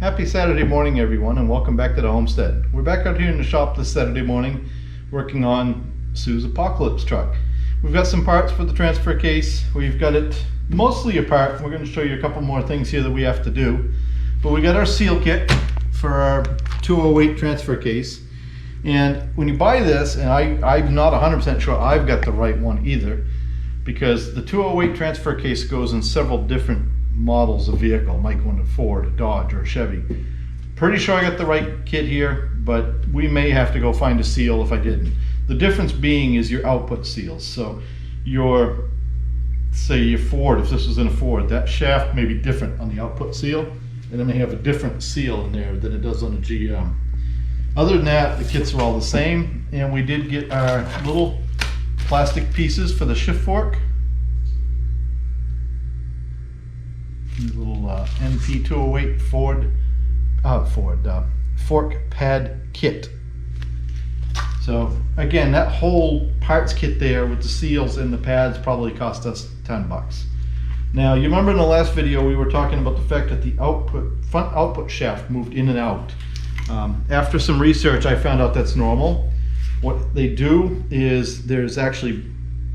Happy Saturday morning, everyone, and welcome back to the homestead. We're back out here in the shop this Saturday morning working on Sue's Apocalypse truck. We've got some parts for the transfer case. We've got it mostly apart. We're going to show you a couple more things here that we have to do. But we got our seal kit for our 208 transfer case. And when you buy this, and I'm not 100% sure I've got the right one either, because the 208 transfer case goes in several different models of vehicle. It might go into Ford, a Dodge, or a Chevy. Pretty sure I got the right kit here, but we may have to go find a seal if I didn't. The difference being is your output seals. So your, say your Ford, if this was in a Ford, that shaft may be different on the output seal, and it may have a different seal in there than it does on a GM. Other than that, the kits are all the same, and we did get our little plastic pieces for the shift fork. Little NP208 fork pad kit. So again, that whole parts kit there with the seals and the pads probably cost us 10 bucks. Now you remember in the last video we were talking about the fact that the front output shaft moved in and out. After some research I found out that's normal. What they do is there's actually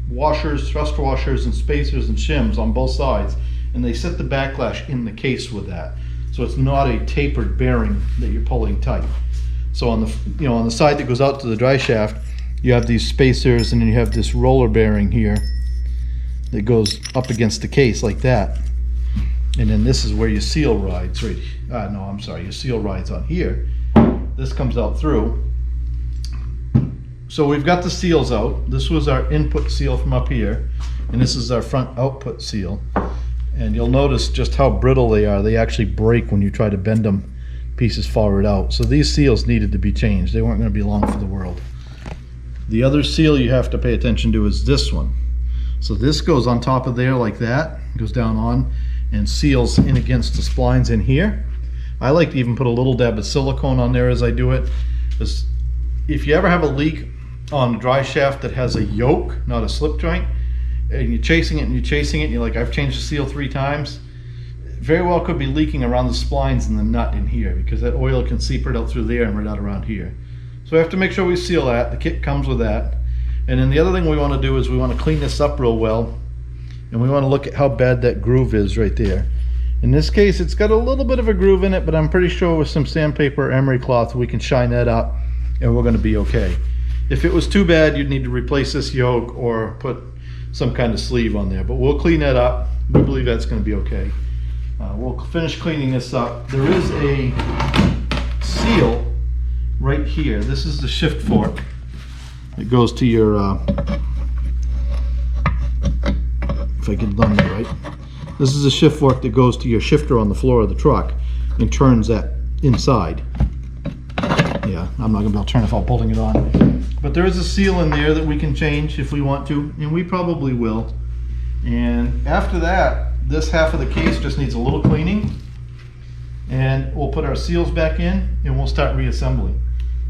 washers, thrust washers and spacers and shims on both sides, and they set the backlash in the case with that. So it's not a tapered bearing that you're pulling tight. So on the on the side that goes out to the dry shaft, you have these spacers, and then you have this roller bearing here that goes up against the case like that. And then this is where your seal rides, right? No, I'm sorry, your seal rides on here. This comes out through. So we've got the seals out. This was our input seal from up here, and this is our front output seal. And you'll notice just how brittle they are. They actually break when you try to bend them pieces forward out. So these seals needed to be changed. They weren't going to be long for the world. The other seal you have to pay attention to is this one. So this goes on top of there like that, goes down on and seals in against the splines in here. I like to even put a little dab of silicone on there as I do it, because if you ever have a leak on a dry shaft that has a yoke, not a slip joint, and you're chasing it and you're chasing it, and you're like, I've changed the seal 3 times, it very well could be leaking around the splines and the nut in here, because that oil can seep right out through there and right out around here. So we have to make sure we seal that. The kit comes with that. And then the other thing we want to do is we want to clean this up real well, and we want to look at how bad that groove is right there. In this case, it's got a little bit of a groove in it, but I'm pretty sure with some sandpaper or emery cloth we can shine that up and we're going to be okay. If it was too bad, you'd need to replace this yoke or put some kind of sleeve on there, but we'll clean that up. We believe that's going to be okay. We'll finish cleaning this up. There is a seal right here. This is the shift fork. It goes to your, if I get it done right, this is a shift fork that goes to your shifter on the floor of the truck and turns that inside. Yeah, I'm not going to be able to turn it without pulling it on. But there is a seal in there that we can change if we want to, and we probably will. And after that, this half of the case just needs a little cleaning, and we'll put our seals back in and we'll start reassembling.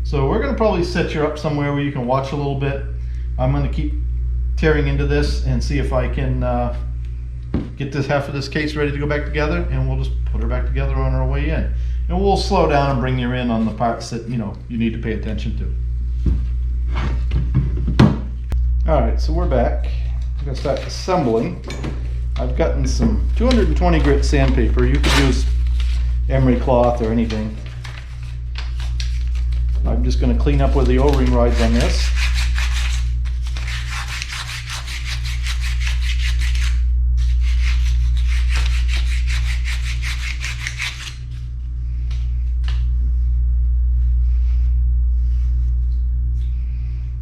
So we're going to probably set you up somewhere where you can watch a little bit. I'm going to keep tearing into this and see if I can get this half of this case ready to go back together, and we'll just put her back together on our way in. And we'll slow down and bring you in on the parts that you need to pay attention to. Alright, so we're back. I'm going to start assembling. I've gotten some 220 grit sandpaper. You could use emery cloth or anything. I'm just going to clean up where the O-ring rides on this.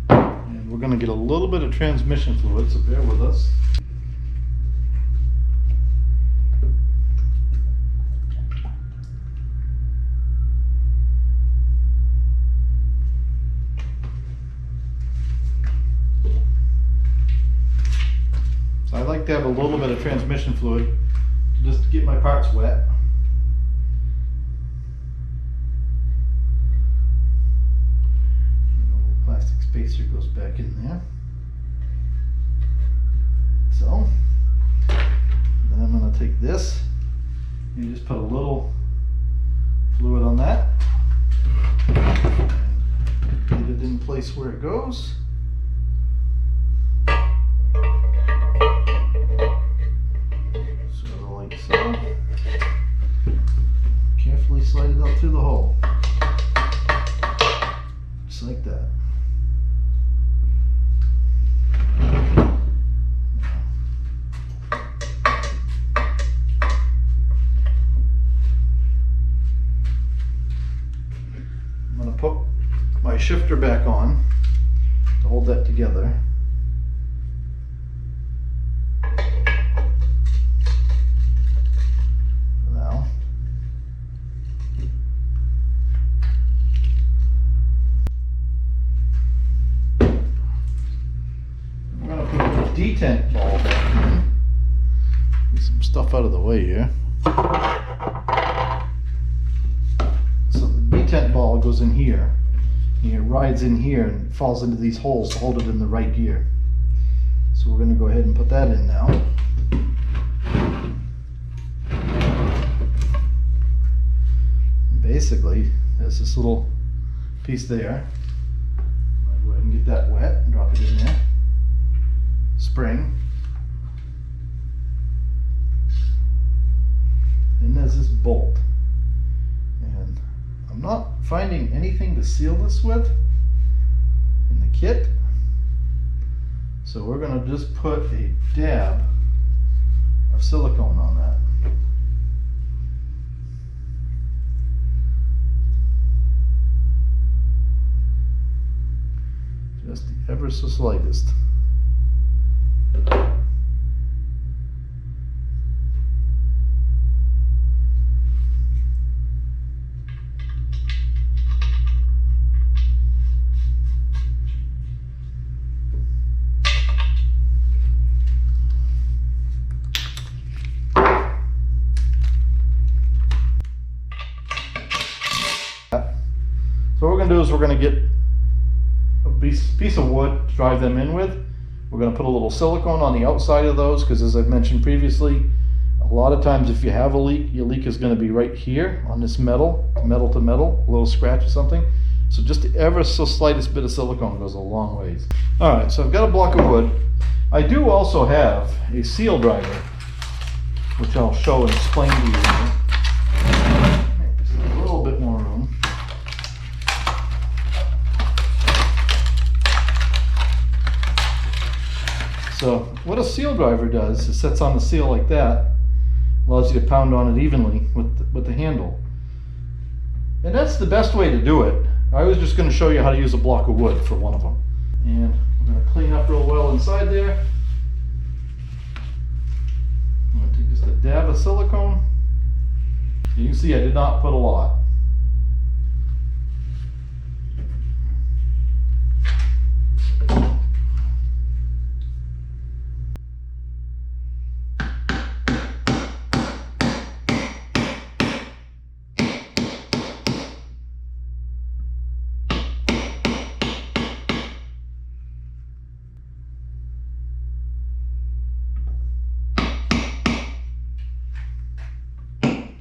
And we're going to get a little bit of transmission fluid, so bear with us. I like to have a little bit of transmission fluid just to get my parts wet. A little plastic spacer goes back in there. So, then I'm going to take this and just put a little fluid on that. And get it in place where it goes. Sort of like so. Carefully slide it out through the hole. Just like that. I'm going to put my shifter back on to hold that together. Now, I'm going to put the detent ball back in. Get some stuff out of the way here. Detent ball goes in here. It rides in here and falls into these holes to hold it in the right gear. So we're going to go ahead and put that in now. And basically, there's this little piece there. I'll go ahead and get that wet and drop it in there. Spring. Then there's this bolt. And I'm not finding anything to seal this with in the kit, so we're going to just put a dab of silicone on that. Just the ever so slightest. So what we're going to do is we're going to get a piece of wood to drive them in with. We're going to put a little silicone on the outside of those because, as I've mentioned previously, a lot of times if you have a leak, your leak is going to be right here on this metal to metal, a little scratch or something. So just ever so slightest bit of silicone goes a long ways. Alright, so I've got a block of wood. I do also have a seal driver, which I'll show and explain to you. Just a little bit more room. So what a seal driver does is sets on the seal like that, allows you to pound on it evenly with the handle. And that's the best way to do it. I was just going to show you how to use a block of wood for one of them. And we're going to clean up real well inside there. I'm going to take just a dab of silicone. You can see I did not put a lot.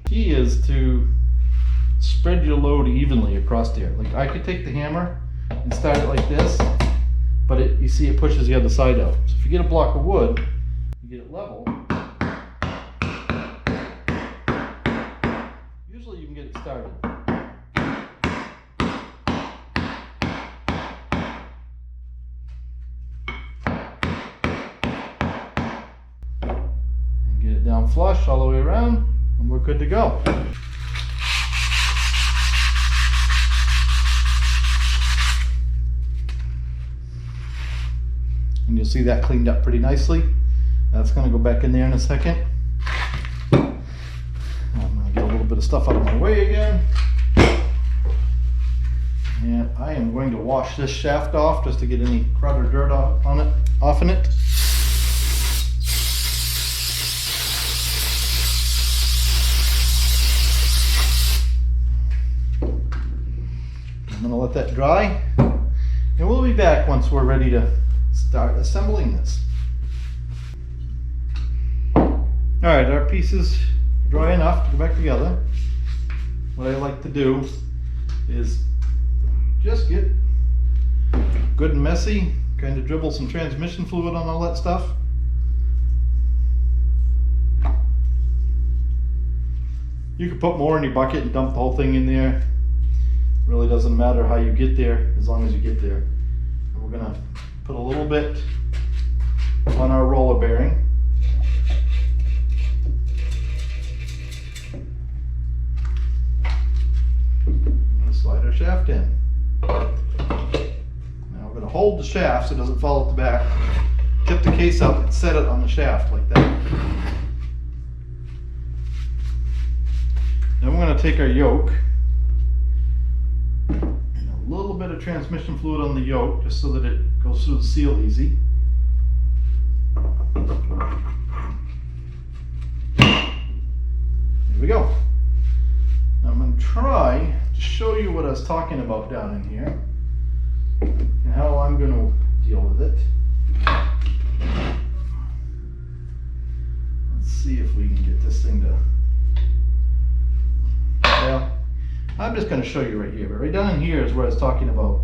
Key is to spread your load evenly across there. Like I could take the hammer and start it like this, but you see it pushes the other side out. So if you get a block of wood, you get it level. Usually you can get it started. And get it down flush all the way around. And we're good to go. And you'll see that cleaned up pretty nicely. That's going to go back in there in a second. I'm going to get a little bit of stuff out of my way again. And I am going to wash this shaft off just to get any crud or dirt off in it. I'm going to let that dry, and we'll be back once we're ready to start assembling this. Alright, our piece is dry enough to go back together. what I like to do is just get good and messy, kind of dribble some transmission fluid on all that stuff. You can put more in your bucket and dump the whole thing in there. Really doesn't matter how you get there, as long as you get there. And we're gonna put a little bit on our roller bearing. I'm gonna slide our shaft in. Now we're gonna hold the shaft so it doesn't fall at the back. Tip the case up and set it on the shaft like that. Then we're going to take our yoke and a little bit of transmission fluid on the yoke just so that it goes through the seal easy. There we go. Now I'm going to try to show you what I was talking about down in here and how I'm going to deal with it. Let's see if we can get this thing to... Well, I'm just going to show you right here, but right down in here is where I was talking about.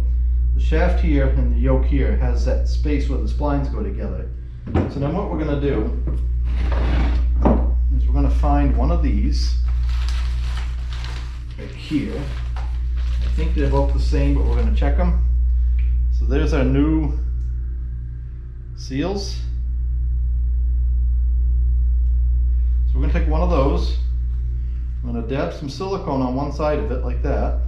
The shaft here and the yoke here has that space where the splines go together. So then what we're going to do is we're going to find one of these right here. I think they're both the same, but we're going to check them. So there's our new seals. So we're going to take one of those. I'm going to dab some silicone on one side of it like that.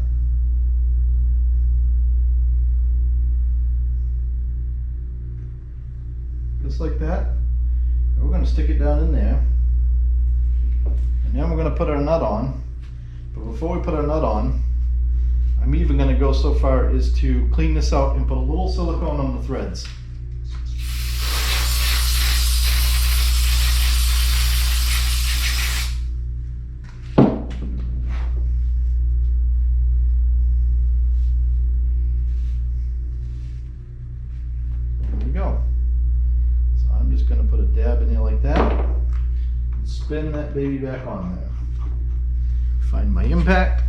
Just like that. And we're going to stick it down in there. And then we're going to put our nut on. But before we put our nut on, I'm even going to go so far as to clean this out and put a little silicone on the threads. Dab in there like that, and spin that baby back on there. Find my impact.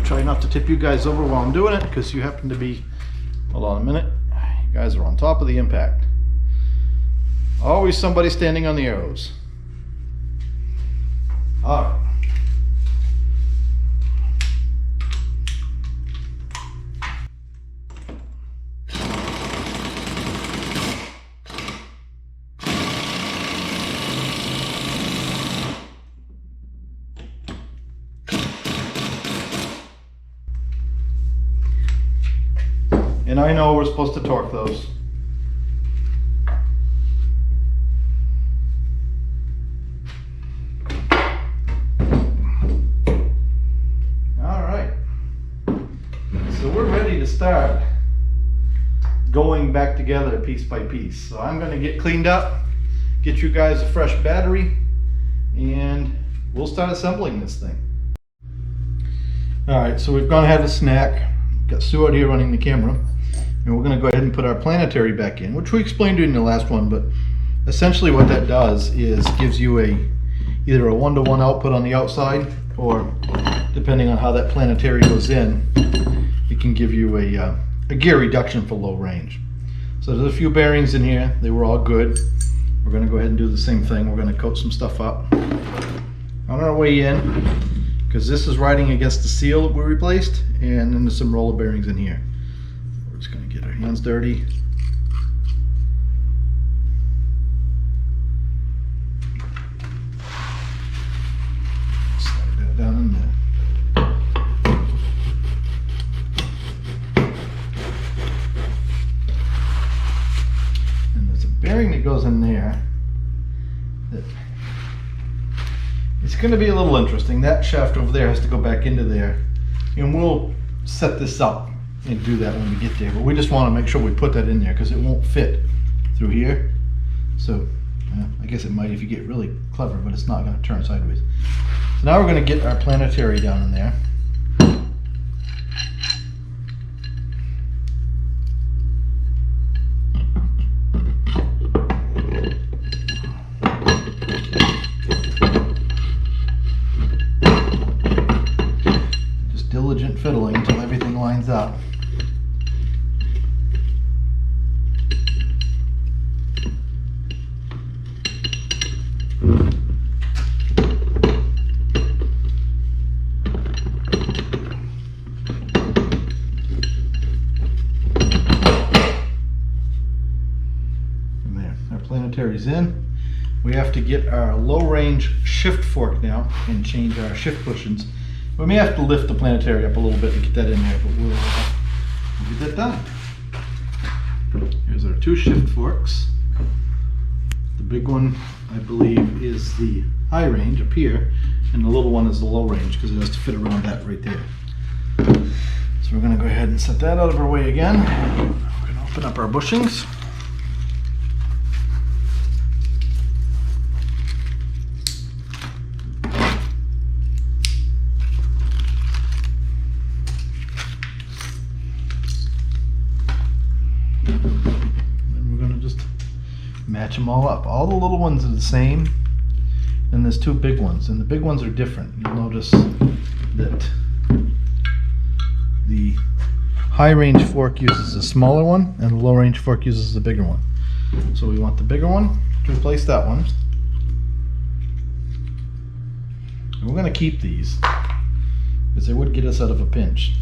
Try not to tip you guys over while I'm doing it because you happen to be, hold on a minute, you guys are on top of the impact. Always somebody standing on the arrows. All right. And I know we're supposed to torque those. All right. So we're ready to start going back together piece by piece. So I'm going to get cleaned up, get you guys a fresh battery, and we'll start assembling this thing. All right, so we've gone ahead and snack. Got Sue out here running the camera. And we're going to go ahead and put our planetary back in, which we explained in the last one, but essentially what that does is gives you either a 1-to-1 output on the outside, or depending on how that planetary goes in, it can give you a gear reduction for low range. So there's a few bearings in here. They were all good. We're going to go ahead and do the same thing. We're going to coat some stuff up. On our way in, because this is riding against the seal that we replaced, and then there's some roller bearings in here. We're just going to get our hands dirty. Slide that down in there. And there's a bearing that goes in there that it's going to be a little interesting. That shaft over there has to go back into there, and we'll set this up and do that when we get there, but we just want to make sure we put that in there because it won't fit through here. So I guess it might if you get really clever, but it's not going to turn sideways. So now we're going to get our planetary down in there. fiddling until everything lines up. Planetary's in. We have to get our low range shift fork now and change our shift bushings. We may have to lift the planetary up a little bit to get that in there, but we'll get that done. Here's our two shift forks. The big one, I believe, is the high range up here, and the little one is the low range because it has to fit around that right there. So we're going to go ahead and set that out of our way again. We're going to open up our bushings. Match them all up. All the little ones are the same, and there's two big ones, and the big ones are different. You'll notice that the high range fork uses a smaller one, and the low range fork uses the bigger one. So we want the bigger one to replace that one. And we're going to keep these because they would get us out of a pinch.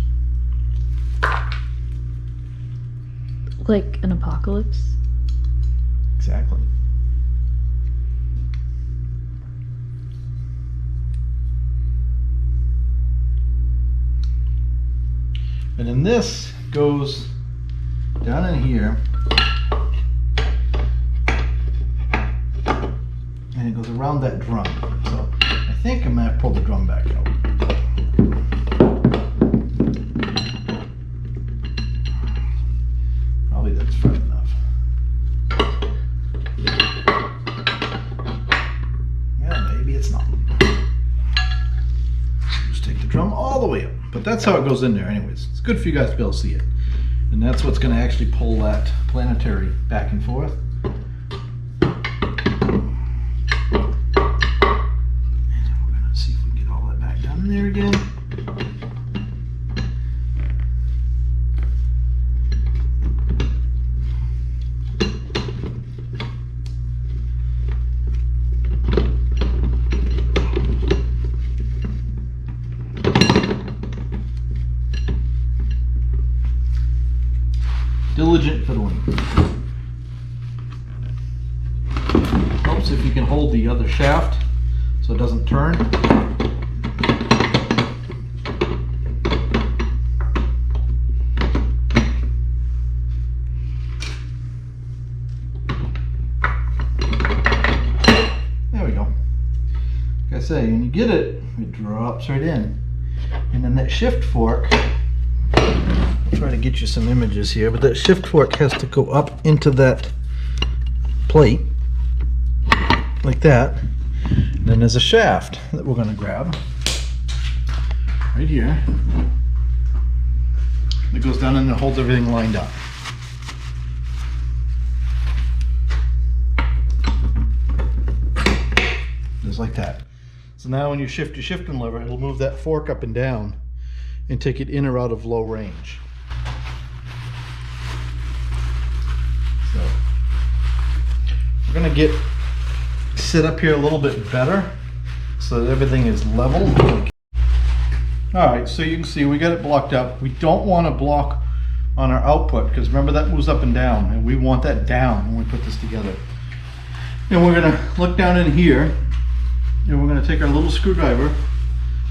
Like an apocalypse? Exactly. And then this goes down in here, and it goes around that drum. So I think I'm going to pull the drum back out. Probably that's far enough. It's not. Just take the drum all the way up. But that's how it goes in there anyways. It's good for you guys to be able to see it. And that's what's going to actually pull that planetary back and forth. And we're going to see if we can get all that back down in there again. Diligent fiddling. Helps if you can hold the other shaft so it doesn't turn. There we go. Like I say, when you get it, it drops right in. And then that shift fork, I'll try to get you some images here, but that shift fork has to go up into that plate like that. And then there's a shaft that we're going to grab right here that goes down and it holds everything lined up. Just like that. So now when you shift your shifting lever, it'll move that fork up and down and take it in or out of low range. So we're going to get set up here a little bit better so that everything is level. Alright, so you can see we got it blocked up. We don't want to block on our output because remember that moves up and down, and we want that down when we put this together. And we're going to look down in here, and we're going to take our little screwdriver.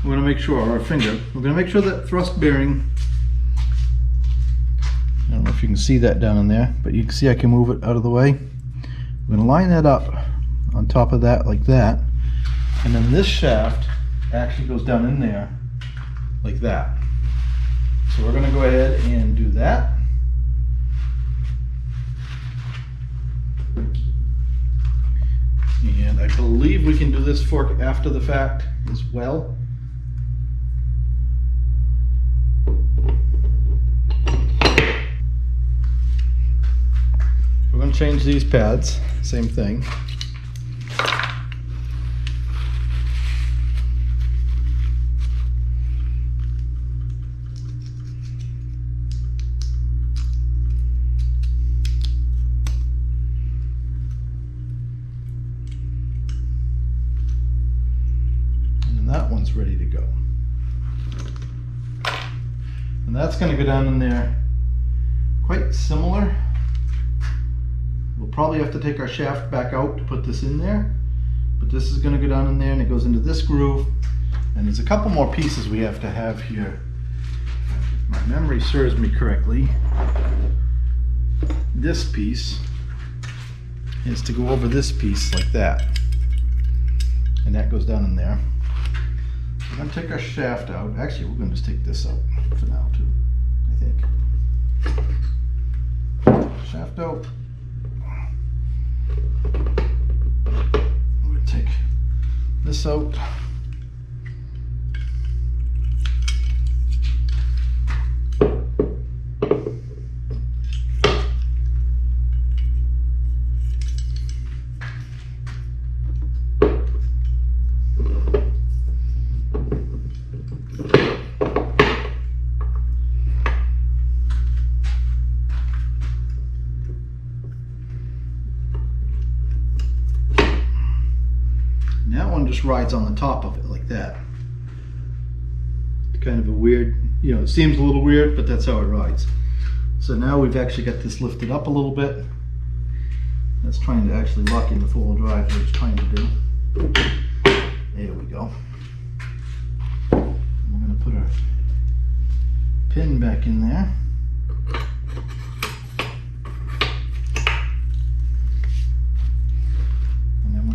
We're going to make sure, our finger, we're going to make sure that thrust bearing, I don't know if you can see that down in there, but you can see I can move it out of the way. We're going to line that up on top of that like that, and then this shaft actually goes down in there like that. So we're going to go ahead and do that. And I believe we can do this fork after the fact as well. We're going to change these pads, same thing. that one's ready to go. And that's going to go down in there quite similar. We'll probably have to take our shaft back out to put this in there, but this is going to go down in there and it goes into this groove. And there's a couple more pieces we have to have here. If my memory serves me correctly, this piece is to go over this piece like that. And that goes down in there. We're going to take our shaft out. Actually, we're going to just take this out for now too, I think. Shaft out. I'm going to take this out. That one just rides on the top of it like that. It's kind of a weird, it seems a little weird, but that's how it rides. So now we've actually got this lifted up a little bit. That's trying to actually lock in the four-wheel drive, what it's trying to do. There we go. We're going to put our pin back in there.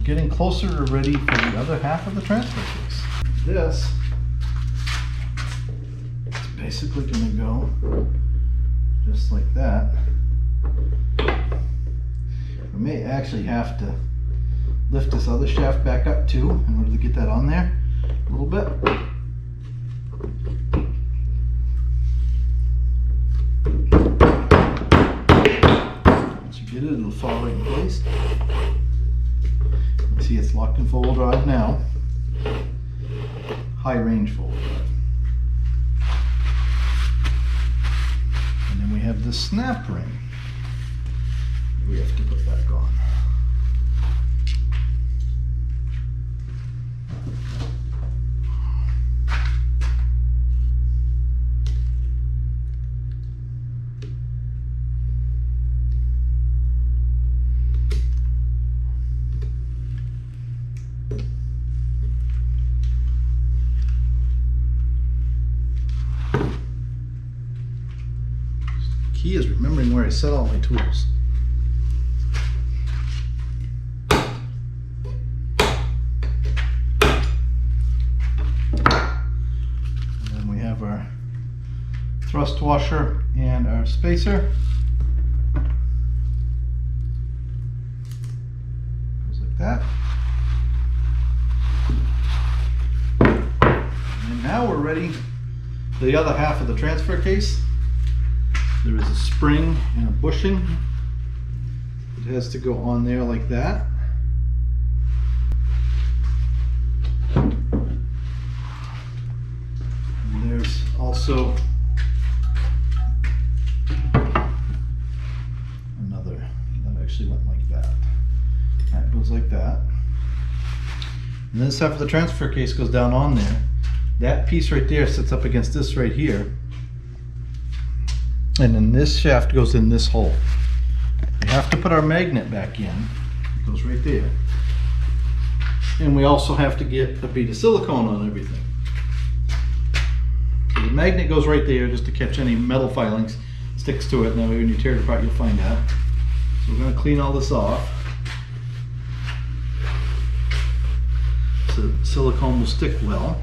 Getting closer to ready for the other half of the transfer case. This is basically going to go just like that. We may actually have to lift this other shaft back up too in order to get that on there a little bit. Once you get it, it'll fall right in place. See, it's locked in four-wheel drive now. High range four-wheel drive. And then we have the snap ring. We have to put back on. Key is remembering where I set all my tools. And then we have our thrust washer and our spacer. Goes like that. And now we're ready for the other half of the transfer case. There is a spring and a bushing. It has to go on there like that. And there's also another that actually went like that. That goes like that. And this half of the transfer case goes down on there. That piece right there sits up against this right here. And then this shaft goes in this hole. We have to put our magnet back in. It goes right there. And we also have to get a bead of silicone on everything. So the magnet goes right there just to catch any metal filings, sticks to it. Now when you tear it apart, you'll find out. So we're going to clean all this off. So the silicone will stick well.